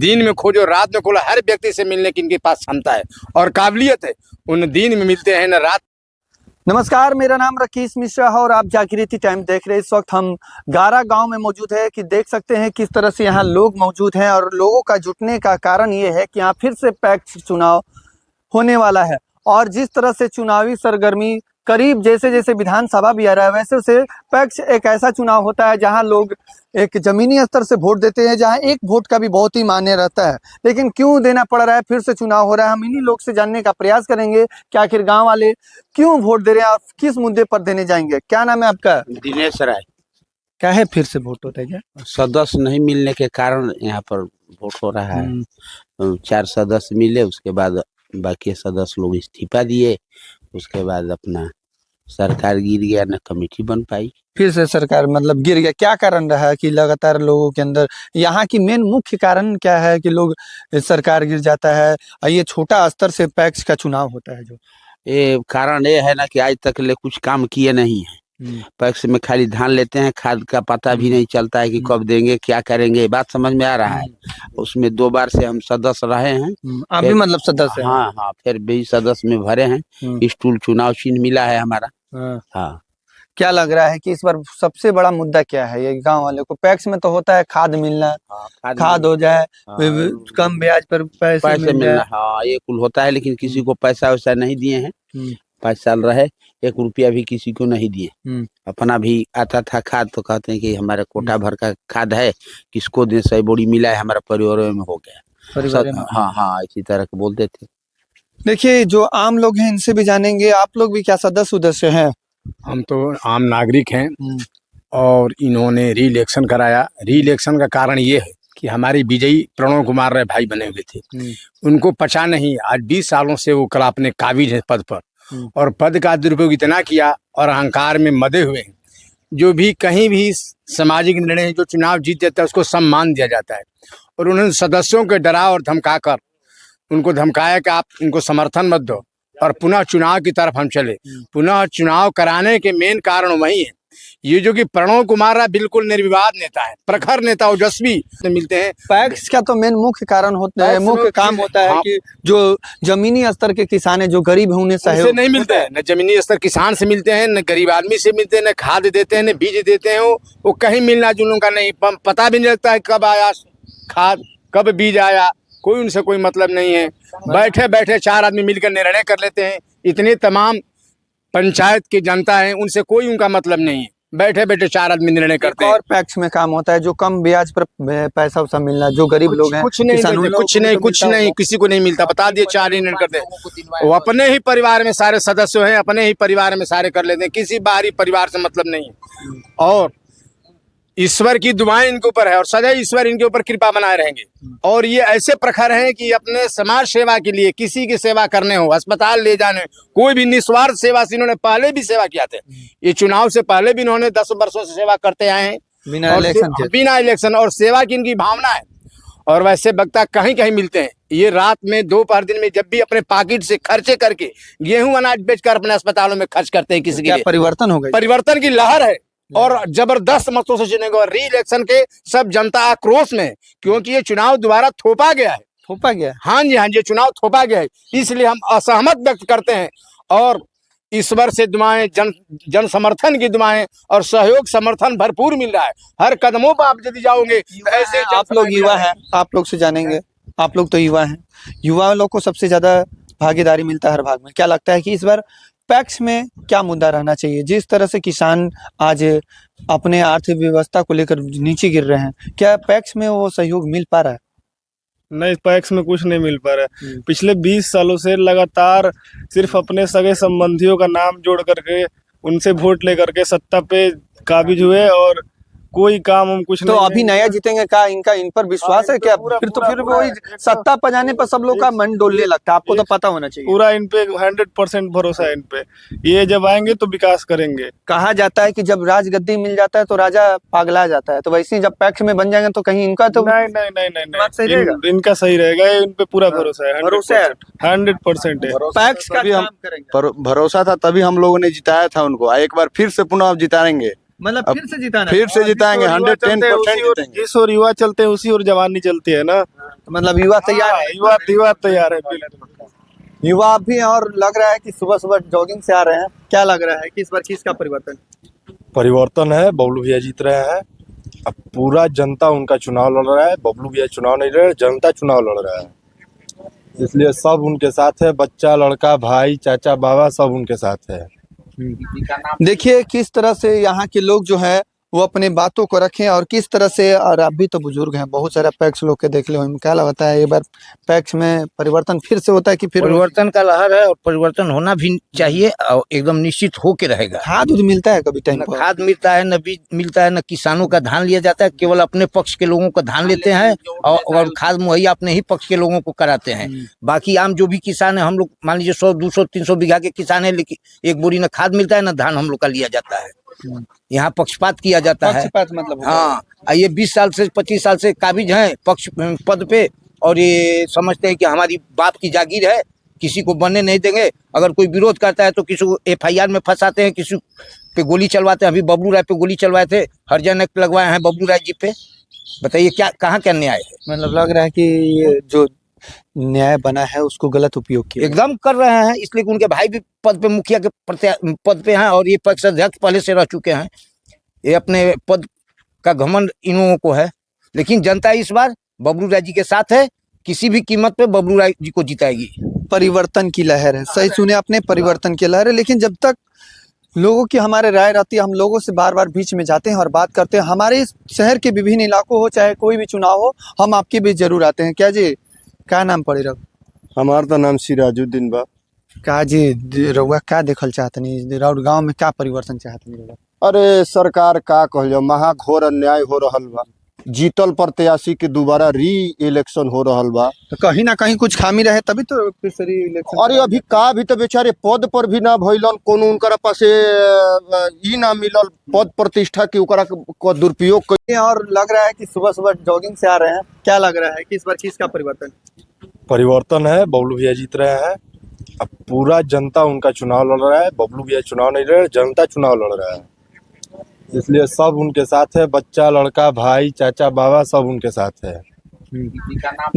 दिन में खोजो रात में खोलो, हर व्यक्ति से मिलने की इनके पास क्षमता है और काबिलियत है। उन दिन में मिलते हैं न रात। नमस्कार, मेरा नाम रकीस मिश्रा है और आप जागृति टाइम देख रहे हैं। इस वक्त हम गारा गांव में मौजूद है कि देख सकते हैं किस तरह से यहाँ लोग मौजूद हैं और लोगों का जुटने का कारण ये है कि यहाँ फिर से पैक्स चुनाव होने वाला है। और जिस तरह से चुनावी सरगर्मी करीब जैसे जैसे विधानसभा भी आ रहा है, वैसे वैसे पैक्स एक ऐसा चुनाव होता है जहां लोग एक जमीनी स्तर से वोट देते हैं, जहां एक वोट का भी बहुत ही मायने रहता है। लेकिन क्यों देना पड़ रहा है, फिर से चुनाव हो रहा है, हम इन्हीं लोग से जानने का प्रयास करेंगे कि आखिर गाँव वाले क्यों वोट दे रहे हैं और किस मुद्दे पर देने जाएंगे। क्या नाम है आपका? दिनेश राय। क्या है फिर से वोट होता है क्या? सदस्य नहीं मिलने के कारण यहाँ पर वोट हो रहा है। 4 सदस्य मिले, उसके बाद बाकी सदस्य लोग इस्तीफा दिए, उसके बाद अपना सरकार गिर गया, न कमेटी बन पाई। फिर से सरकार मतलब गिर गया। क्या कारण रहा है कि लगातार लोगों के अंदर यहाँ की मेन मुख्य कारण क्या है कि लोग सरकार गिर जाता है? ये छोटा स्तर से पैक्स का चुनाव होता है जो ये कारण ये है ना कि आज तक ले कुछ काम किए नहीं है। पैक्स में खाली धान लेते हैं, खाद का पता भी नहीं चलता है कि कब देंगे, क्या करेंगे, बात समझ में आ रहा है। उसमें 2 बार से हम सदस्य रहे हैं। आप भी मतलब सदस्य हैं? हाँ, फिर भी सदस्य में भरे हैं। स्टूल चुनाव चिन्ह मिला है हमारा। हाँ। क्या लग रहा है कि इस बार सबसे बड़ा मुद्दा क्या है? ये गांव वाले को पैक्स में तो होता है खाद मिलना, खाद हो जाए, कम ब्याज पर पैसे मिलना, हाँ ये कुल होता है। लेकिन किसी को पैसा वैसा नहीं दिए हैं। 5 साल रहे, 1 रुपया भी किसी को नहीं दिए। अपना भी आता था खाद, तो कहते हैं कि हमारे कोटा भर का खाद है, किसको दे, 100 बोरी मिला है, हमारा परिवार में हो गया। हाँ, इसी तरह के बोलते थे। देखिए, जो आम लोग हैं इनसे भी जानेंगे। आप लोग भी क्या सदस्य हैं? हम तो आम नागरिक हैं और इन्होंने री इलेक्शन कराया। री इलेक्शन का कारण ये है कि हमारे विजयी प्रणव कुमार राय भाई बने हुए थे, उनको पचा नहीं। आज 20 सालों से वो कला अपने काबिज है पद पर, और पद का दुरुपयोग इतना किया और अहंकार में मदे हुए हैं। जो भी कहीं भी सामाजिक निर्णय जो चुनाव जीत जाता है उसको सम्मान दिया जाता है, और उन्होंने सदस्यों के डरा और धमका कर उनको धमकाया कि आप इनको समर्थन मत दो और पुनः चुनाव की तरफ हम चले। पुनः चुनाव कराने के मेन कारण वही है। ये जो कि प्रणव कुमार राय बिल्कुल निर्विवाद नेता है, प्रखर नेता, ओजस्वी मिलते हैं। पैक्स का तो मेन मुख्य कारण होता है, मुख्य काम होता है कि जो जमीनी स्तर के किसान है, जो गरीब है, उन्हें सहयोग नहीं मिलता है। न जमीनी स्तर किसान से मिलते हैं, न गरीब आदमी से मिलते हैं, न खाद देते हैं, न बीज देते हैं। वो कहीं मिलना जुलने का नहीं, पता भी नहीं लगता है कब आया खाद, कब बीज आया, कोई उनसे कोई मतलब नहीं है। बैठे बैठे 4 आदमी मिलकर निर्णय कर लेते हैं। इतने तमाम पंचायत की जनता है, उनसे कोई उनका मतलब नहीं है। बैठे बैठे 4 आदमी निर्णय करते हैं। और पैक्स में काम होता है जो कम ब्याज पर पैसा वैसा मिलना, जो गरीब लोग हैं कुछ नहीं किसी को नहीं मिलता। बता दिए 4 निर्णय करते हैं। वो अपने ही परिवार में सारे सदस्य हैं, अपने ही परिवार में सारे कर लेते हैं, किसी बाहरी परिवार से मतलब नहीं है। और ईश्वर की दुआएं इनके ऊपर है और सदैव ईश्वर इनके ऊपर कृपा बनाए रहेंगे। और ये ऐसे प्रखर हैं कि अपने समाज सेवा के लिए, किसी की सेवा करने हो, अस्पताल ले जाने, कोई भी निस्वार्थ सेवा से इन्होंने पहले भी सेवा किया था। ये चुनाव से पहले भी इन्होंने 10 वर्षों से सेवा करते आए हैं बिना इलेक्शन, और सेवा की इनकी भावना है। और वैसे वक्ता कहीं कहीं मिलते हैं। ये रात में, दोपहर दिन में जब भी अपने पॉकेट से खर्चे करके गेहूं अनाज बेचकर अपने अस्पतालों में खर्च करते हैं। किसी के लिए परिवर्तन हो गया, परिवर्तन की लहर है और जबरदस्त मतों से चुने गए। री इलेक्शन के सब जनता आक्रोश में, क्योंकि ये चुनाव दोबारा थोपा गया है। हाँ जी, ये चुनाव थोपा गया है, इसलिए हम असहमत व्यक्त करते हैं। और ईश्वर से दुआएं, जन समर्थन की दुआएं और सहयोग समर्थन भरपूर मिल रहा है। हर कदमों पर आप यदि जाओगे ऐसे। आप लोग युवा हैं, आप लोग से जानेंगे। आप लोग तो युवा हैं, युवा लोग को सबसे ज्यादा भागीदारी मिलता है हर भाग में। क्या लगता है कि इस बार पैक्स में क्या मुद्दा रहना चाहिए? जिस तरह से किसान आज अपने आर्थिक व्यवस्था को लेकर नीचे गिर रहे हैं, क्या पैक्स में वो सहयोग मिल पा रहा है? नहीं, पैक्स में कुछ नहीं मिल पा रहा है। पिछले 20 सालों से लगातार सिर्फ अपने सगे संबंधियों का नाम जोड़ करके उनसे वोट लेकर के सत्ता पे काबिज हुए और कोई काम हम कुछ तो नहीं। अभी नया जीतेंगे का इनका इन पर विश्वास है क्या? फिर वही सत्ता पजाने पर सब लोग का मन डोलने लगता है। आपको तो पता होना चाहिए। पूरा इन पे 100% भरोसा है इन पे। ये जब आएंगे तो विकास करेंगे। कहा जाता है कि जब राजगद्दी मिल जाता है तो राजा पागला जाता है, तो वैसे ही जब पैक्स में बन जाएंगे तो कहीं इनका तो नहीं, इनका सही रहेगा। इन पे पूरा भरोसा है, 100% है। पैक्स का काम करेंगे। भरोसा था तभी हम लोगों ने जिताया था उनको, एक बार फिर से पुनः जिताएंगे। मतलब अब फिर से जिताना फिर से जिताएंगे, 110% जीतेंगे। जिस और युवा चलते हैं उसी और जवानी चलती है ना। मतलब युवा तैयार है। युवा युवा तैयार है बिल्कुल। युवा भी, और लग रहा है कि सुबह सुबह जॉगिंग से आ रहे हैं। क्या लग रहा है कि इस बार किसका परिवर्तन? परिवर्तन है, बबलू भैया जीत रहे हैं। अब पूरा जनता उनका चुनाव लड़ रहा है, बबलू भैया चुनाव नहीं लड़ रहे, जनता चुनाव लड़ रहा है, इसलिए सब उनके साथ है। बच्चा, लड़का, भाई, चाचा, बाबा सब उनके साथ है। देखिए किस तरह से यहाँ के लोग जो है वो अपने बातों को रखें, और किस तरह से, और आप भी तो बुजुर्ग हैं, बहुत सारा पैक्स लोग के देख ले, क्या लगता है ये बार पैक्स में परिवर्तन फिर से होता है कि फिर परिवर्तन का लहर है और परिवर्तन होना भी चाहिए और एकदम निश्चित हो के रहेगा। खाद उद मिलता है कभी टाइम न पर? खाद मिलता है, न बीज मिलता है, न किसानों का धान लिया जाता है। केवल अपने पक्ष के लोगों का धान लेते हैं और खाद मुहैया अपने ही पक्ष के लोगों को कराते हैं। बाकी आम जो भी किसान है, हम लोग मान लीजिए 100, 200, 300 बीघा के किसान है, लेकिन एक बोरी न खाद मिलता है न धान हम लोग का लिया जाता है। यहाँ पक्षपात किया जाता है। पक्षपात मतलब हाँ, ये 20 साल से 25 साल से काबिज हैं पक्ष पद पे, और ये समझते हैं कि हमारी बाप की जागीर है, किसी को बनने नहीं देंगे। अगर कोई विरोध करता है तो किसी को FIR में फंसाते हैं, किसी पे गोली चलवाते हैं। अभी बबलू राय पे गोली चलवाए थे, हरिजन एक्ट लगवाए हैं बबलू राय जी पे। बताइए क्या, कहाँ क्या न्याय है? मतलब लग रहा है कि ये जो न्याय बना है उसको गलत उपयोग किया। एकदम कर रहे हैं, इसलिए कि उनके भाई भी पद पे, मुखिया के पद पे हैं, और ये पक्ष अध्यक्ष पहले से रह चुके हैं। ये अपने पद का घमंड इन लोगों को है, लेकिन जनता इस बार बबलू राय जी के साथ है। किसी भी कीमत पे बबलू राय जी को जिताएगी। परिवर्तन की लहर है, सही सुने आपने, परिवर्तन की लहर है। लेकिन जब तक लोगों की हमारे राय रहती है, हम लोगों से बार बार बीच में जाते हैं और बात करते हैं। हमारे इस शहर के विभिन्न इलाकों हो, चाहे कोई भी चुनाव हो, हम आपके बीच जरूर आते हैं। क्या जी, क्या नाम पड़े रहो? हमार तो नाम सिराजुद्दीन बा। का जी रउआ क्या देखल चाहतनी, राउर गांव में क्या परिवर्तन चाहतनी रउआ? अरे सरकार का कहल, महाघोर अन्याय हो रहल बा। जीतल प्रत्याशी के दोबारा री इलेक्शन हो रहल बा। तो कहीं ना कहीं कुछ खामी रहे तभी तो फिर से री-इलेक्शन। अरे अभी का भी तो बेचारे पद पर भी ना भइलन, कोनो उनकरा पासे ई ना मिलल पद प्रतिष्ठा के, ओकरा को दुरुपयोग कर। और लग रहा है कि सुबह सुबह जॉगिंग से आ रहे हैं। क्या लग रहा है कि इस बार किसका परिवर्तन? परिवर्तन है, बबलू भैया जीत रहे हैं। अब पूरा जनता उनका चुनाव लड़ रहा है, बबलू भैया चुनाव नहीं लड़ रहे, जनता चुनाव लड़ रहा है, इसलिए सब उनके साथ है। बच्चा, लड़का, भाई, चाचा, बाबा सब उनके साथ है।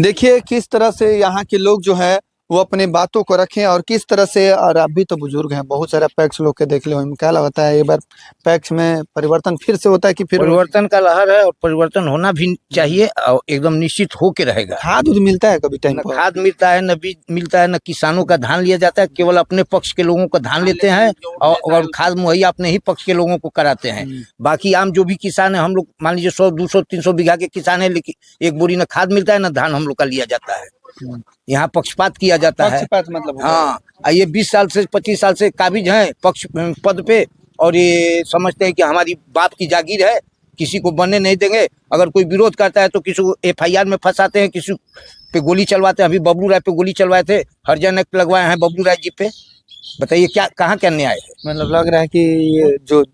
देखिए किस तरह से यहाँ के लोग जो है वो अपने बातों को रखें, और किस तरह से, और आप भी तो बुजुर्ग हैं, बहुत सारा पैक्स लोग के देख ले, क्या लगता है ये बार पैक्स में परिवर्तन फिर से होता है कि फिर परिवर्तन का लहर है और परिवर्तन होना भी चाहिए और एकदम निश्चित हो के रहेगा। खाद उद मिलता है कभी टाइम न पर? खाद मिलता है, न बीज मिलता है, न किसानों का धान लिया जाता है। केवल अपने पक्ष के लोगों का धान लेते हैं और खाद मुहैया अपने ही पक्ष के लोगों को कराते हैं। बाकी आम जो भी किसान है, हम लोग मान लीजिए 100, 200, 300 बीघा के किसान है, लेकिन एक बोरी न खाद मिलता है न धान हम लोग का लिया जाता है। यहाँ पक्षपात किया जाता है। पक्षपात मतलब हाँ, ये 20 साल से 25 साल से काबिज हैं पक्ष पद पे, और ये समझते हैं कि हमारी बाप की जागीर है, किसी को बनने नहीं देंगे। अगर कोई विरोध करता है तो किसी को FIR में फंसाते हैं, किसी पे गोली चलवाते हैं। अभी बबलू राय पे गोली चलवाए थे, हरिजन एक्ट लगवाए हैं बबलू राय जी पे। बताइए क्या, कहाँ क्या न्याय है? मतलब लग रहा है कि ये जो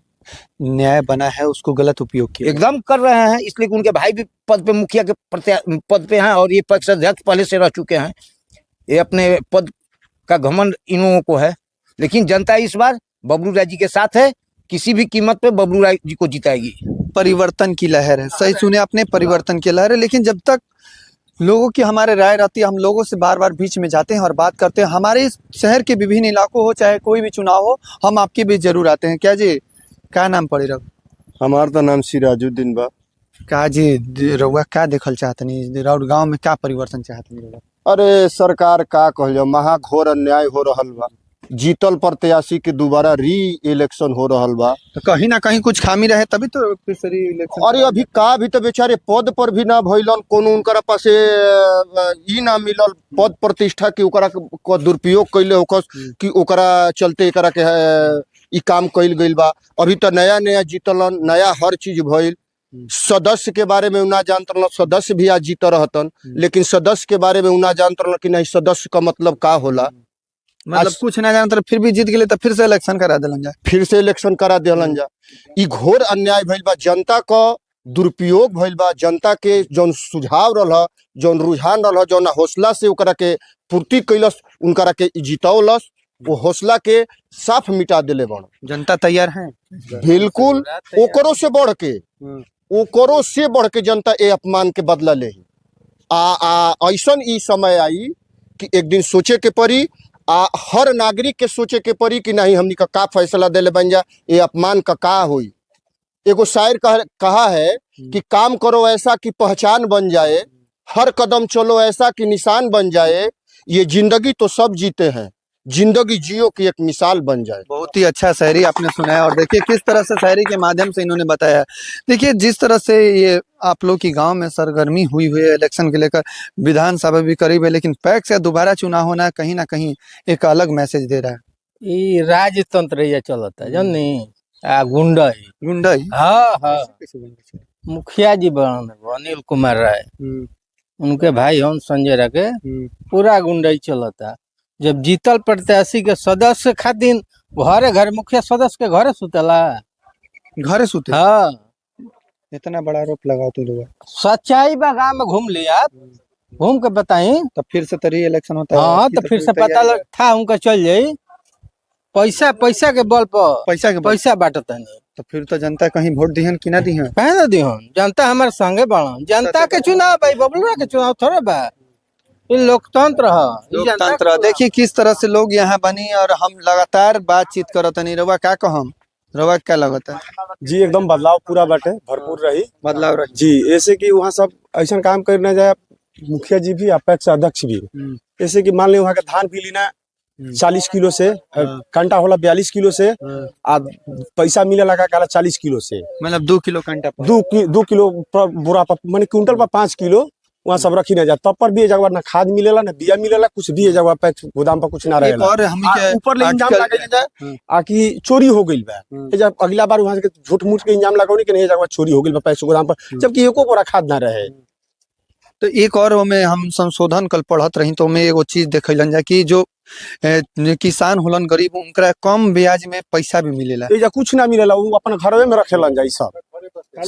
न्याय बना है उसको गलत उपयोग किया। एकदम कर रहे हैं, इसलिए कि उनके भाई भी पद पे, मुखिया के पद पे हैं, और ये पक्ष अध्यक्ष पहले से रह चुके हैं। ये अपने पद का घमंड इन लोगों को है, लेकिन जनता इस बार बबलू राय जी के साथ है। किसी भी कीमत पे बबलू राय जी को जिताएगी। परिवर्तन की लहर है, सही सुने आपने, परिवर्तन की लहर है। लेकिन जब तक लोगों की हमारे राय रहती है, हम लोगों से बार बार बीच में जाते हैं और बात करते हैं। हमारे इस शहर के विभिन्न इलाकों हो, चाहे कोई भी चुनाव हो, हम आपके बीच जरूर आते हैं। क्या जी, क्या नाम पड़े रहो? हमार तो नाम सिराजुद्दीन बा। का जी रउआ क्या देखल चाहतनी, राउर गांव में क्या परिवर्तन चाहतनी रउआ? अरे सरकार का कहल, महाघोर अन्याय हो रहल बा। जीतल प्रत्याशी के दोबारा री इलेक्शन हो रहल बा। तो कहीं ना कहीं कुछ खामी रहे तभी तो फिर से री-इलेक्शन। अरे अभी का भी तो बेचारे पद पर भी ना भइलन, कोनो उनकरा पासे ई ना मिलल पद प्रतिष्ठा के, ओकरा को दुरुपयोग कैले होकस कि ओकरा चलते एकरा के ई काम कैल गइल बा। अभी तो नया नया जीतलन, नया हर चीज भइल। सदस्य के बारे में ना जानत रहन, सदस्य भी आज जीत रहतन, लेकिन सदस्य के बारे में ना जानत रहन कि नहीं सदस्य का मतलब का होला। मतलब कुछ ना जानते फिर भी जीत गए तो फिर से इलेक्शन करा दिलन जाए, फिर से इलेक्शन करा दिलन जा। ई घोर अन्याय भइल बा, जनता का दुरुपयोग भइल बा। जनता के जौन सुझाव रहल, जौन रुझान रहल, जौन हौसला से ओकरा के पूर्ति कैलस, उनकरा के जितौलस, वो हौसला के साफ मिटा दिले बन। जनता तैयार है? बिल्कुल, ओकरो से बढ़ के जनता ए अपमान के बदला ले। ऐसन ई समय आई कि एक दिन सोचे के पड़ी, हर नागरिक के सोचे के पड़ी कि नहीं हमनी का फैसला देले बन जा, ये अपमान का हुई। एगो शायर कहा है कि काम करो ऐसा कि पहचान बन जाए, हर कदम चलो ऐसा कि निशान बन जाए, ये जिंदगी तो सब जीते हैं, जिंदगी जियो की एक मिसाल बन जाए। बहुत ही अच्छा शायरी आपने सुनाया और देखिए किस तरह से शायरी के माध्यम से इन्होंने बताया। देखिए जिस तरह से ये आप लोग की गांव में सरगर्मी हुई है इलेक्शन के लेकर, विधानसभा भी करीब है, लेकिन पैक्स या दोबारा चुनाव होना कहीं ना कहीं एक अलग मैसेज दे रहा है। ये राजतंत्र ये चलता जानी गुंडई। हाँ, मुखिया जी अनिल कुमार राय, उनके भाई हम संजय राय के पूरा गुंडई चलता। जब जीतल प्रत्याशी के सदस्य खातिर घरे घर मुखिया सदस्य के घरे सुतेला, घरे सुते। हाँ, इतना बड़ा आरोप लगाओ तो लोग। सच्चाई बा गाँव में घूम लिया, घूम के बताई तब फिर से तरी इलेक्शन होता है। हाँ, तो फिर से पता था उनका चल जाये। पैसा के बल पर पैसा बांटता नहीं, तो फिर तो जनता कहीं वोट दिहन कि ना दिहन? कहे ना दिहन, जनता हमारे संगे बढ़न। जनता के चुनाव भाई, बबलुआ के चुनाव थोड़े बा, ये लोकतंत्र है। लोकतंत्र देखिए किस तरह से लोग यहाँ बनी और हम लगातार बातचीत करत नहीं। रवा का कहम, रवा क्या लगता है? जी एकदम बदलाव पूरा बाटे, भरपूर रही बदलाव रही जी। ऐसे कि वहाँ सब ऐसा काम करने जाए, मुखिया जी भी अपेक्ष अध्यक्ष भी। ऐसे कि मान ली वहाँ का धान भी लेना 40 किलो से, कंटा होला 42 किलो से, पैसा मिले लगा 40 किलो से, मतलब 2 किलो कंटा पर 2 किलो बोरा पर, माने क्विंटल पर 5 किलो वहाँ सब रखी ना जाए। तब पर भी जगह ना खाद मिलेला ना बिया मिलेला, कुछ भी जगह पैक्स गोदाम पर कुछ ना रहेला। और हम ऊपर ले इंजाम लगा जाए आकि चोरी हो गई बा। जब अगला बार वहाँ से झूठ मूठ के इंजाम लगाओ कि नहीं जगह चोरी हो गई बा पैक्स गोदाम पर, जबकि एको बोरा खाद ना रहे। तो एक और में हम संशोधन कल पढ़त रही तो में एगो चीज देखल जा कि जो किसान होलन गरीब, उनका कम ब्याज में पैसा भी मिलेला। ये कुछ ना मिलेला, वो अपन घरवे में रखेलन जाई सब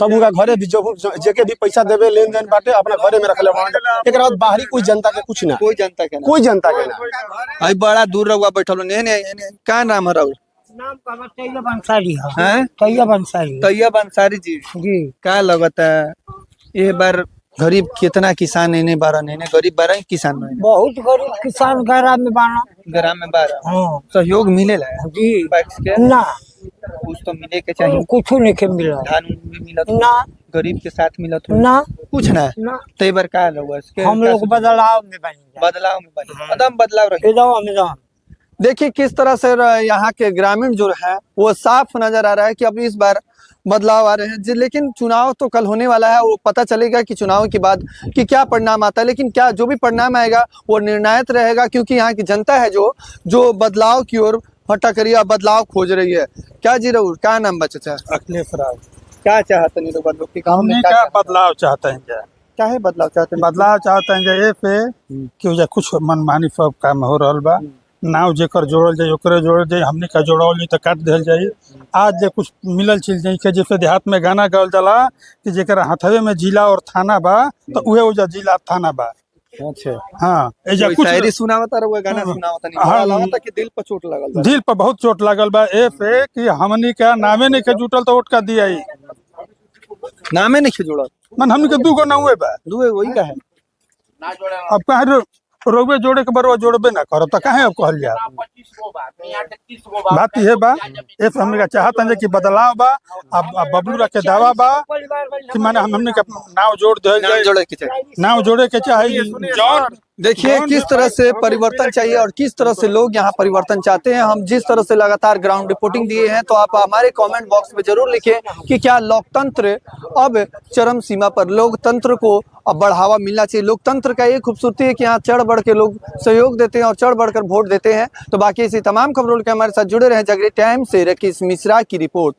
उनका घरे भी जो जेके भी पैसा देवे लेन देन बाटे अपना घरे में रखले। एक बाद बाहरी कोई जनता के कुछ ना, कोई जनता के ना। आई बड़ा दूर रहुआ बैठल ने का नाम है राहुल? नाम का तैयब अंसारी है। तैयब अंसारी जी क्या लगता है ये बार गरीब कितना किसान इन्हें 12 गरीब 12 किसान में बहुत गरीब किसान ग्राम में 12 हाँ। सहयोग मिलेला जी पैक्स के ना, कुछ तो मिले के चाहिए। कुछ नहीं के मिला धान भी मिलत ना, गरीब के साथ मिलत हो ना, कुछ ना। तो बार का लोग हम लोग बदलाव में बने, एकदम बदलाव रहे। देखिए किस तरह से यहाँ के ग्रामीण जो है वो साफ नजर आ रहा है कि अब इस बार बदलाव आ रहे हैं। लेकिन चुनाव तो कल होने वाला है, वो पता चलेगा कि चुनाव के बाद कि क्या परिणाम आता है। लेकिन क्या जो भी परिणाम आएगा वो निर्णायक रहेगा, क्योंकि यहाँ की जनता है जो बदलाव की ओर भटक रही है, बदलाव खोज रही है। क्या जी रहू, क्या नाम बचा? अखिलेश राव। क्या चाहते नहीं लोग के गाँव में? क्या बदलाव चाहते हैं? क्या है बदलाव चाहते हैं? बदलाव चाहते हैं ये पे कि कुछ मनमानी सब काम हो रहा बा, नाव जेकर जोड़ल जाए ओकरे जोड़ल जाए, हमने का जोड़ावल नहीं तो काट दिल जाए। आज जे कुछ मिलल चीज नहीं के, जैसे देहात में गाना गावल जाला कि जेकर हाथवे में जिला और थाना बा तो उहे उजा जिला थाना बा। अच्छा हाँ, एजा कुछ शायरी सुनावता रहुआ, गाना सुनावता नहीं? हाँ, लगता कि दिल पर चोट लगल, दिल पर बहुत चोट लागल बा। ए पे कि हमनी का नामे नहीं के जुटल तो वोट का दिया, नामे नहीं जुड़ल, मन हमनी के 2 गो नावे बा, वही का है। अब कहे रोबे जोड़े के बरवा जोड़बे ना करो तो कहे अब कहल जा। बात ये बा ऐसे हमने का चाहत है कि बदलाव बा। अब बबलू के दावा बा कि माने हमने के नाव जोड़ दे, नाव जोड़े के चाहिए। देखिए किस तरह से परिवर्तन चाहिए और किस तरह से लोग यहाँ परिवर्तन चाहते हैं। हम जिस तरह से लगातार ग्राउंड रिपोर्टिंग दिए हैं, तो आप हमारे कमेंट बॉक्स में जरूर लिखें कि क्या लोकतंत्र अब चरम सीमा पर, लोकतंत्र को अब बढ़ावा मिलना चाहिए। लोकतंत्र का ये खूबसूरती है कि यहाँ चढ़ बढ़ के लोग सहयोग देते हैं और चढ़ बढ़कर वोट देते हैं। तो बाकी ऐसी तमाम खबरों के हमारे साथ जुड़े रहे। जागृति टाइम से रकीस मिश्रा की रिपोर्ट।